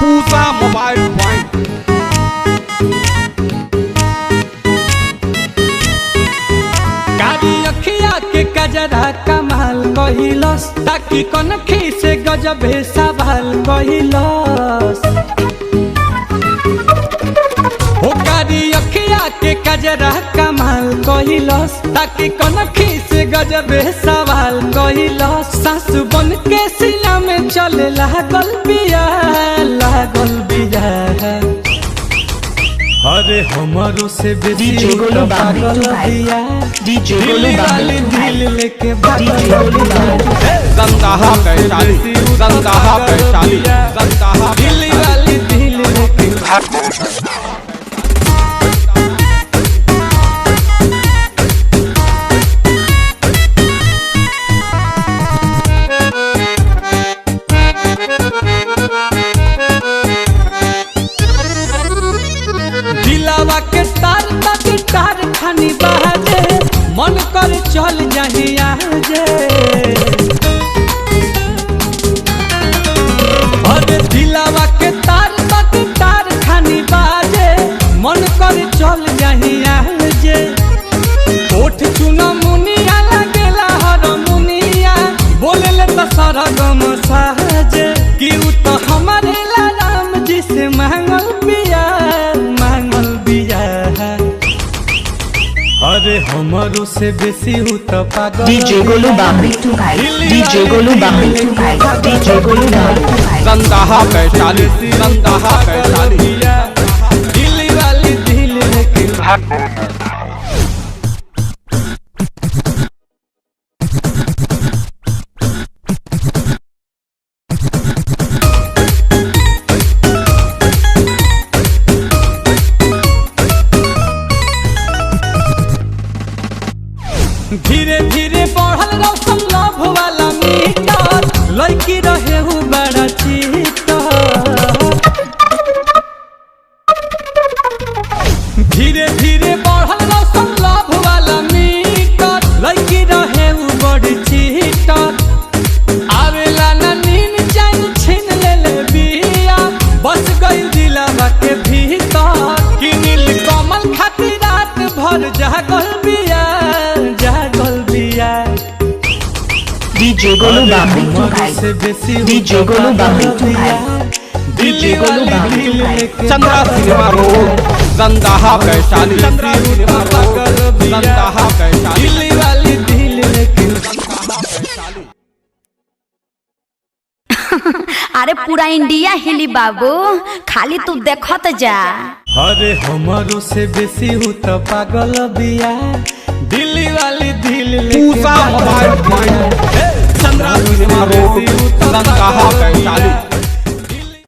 Pusa mobile point. कारी अखिया के कजरा कमाल कहिलस, ताकि कनखी से गजबे सवाल कहिलस। हो कारी अखिया के कजरा कमाल कहिलस, ताकि कनखी से गजबे सवाल कहिलस। सासु बन के सीना में चले लागल बिया। अरे हमारो से बेसी पागल बिया। दिल वाली दिल लेके गंगाहा वैशाली, गंगाहा वैशाली, गंगाहा दिल वाली दिल लेके दिलावा के तार तक तार खानी बहाजे, मन कर चल जाही आजे। अरे दिलावा के तार तक तार खानी बाजे, मन कर चल जाही आजे। ओठ चुना मुनिया लगेला हर मुनिया, बोले ले तो सरगम साजे। कि उ तो हमारे राम जी से मांगल बिया। अरे हमारो से बेसी हूँ तो पागल। डीजे गोलू बाबरी टू भाई, डीजे गोलू बाबरी टू भाई, डीजे गोलू बाबरी टू भाई। गंगाहा वैशाली, गंगाहा वैशाली। दिल वाली दिल लेके धीरे धीरे बढ़ल रौशन लव वाला मीटर, लड़की रहे हूँ बड़ा चीटर। धीरे धीरे बढ़ल रौशन लव वाला मीटर, लड़की रहे हूँ बड़ी चीटर। आवेला ना नीन चैन छीन ले बिया, बस गई दिलावा के भीतर। कि नील कमल खातिर रात भर जागल बिया। डीजे गोलू बाबरी टू भाई, डीजे गोलू बाबरी टू भाई, डीजे गोलू बाबरी टू भाई। Chandra cinema road, Gangaha Vaishali, Chandra cinema road, Gangaha Vaishali. दिल वाली दिल लेके अरे पूरा इंडिया हिली बाबू, खाली तू देखत जा। अरे हमारो से बेसी हूँ तो पागल बिया। दिल वाली दिल लेके Pusa mobile point. Chandra cinema road, Gangaha Vaishali.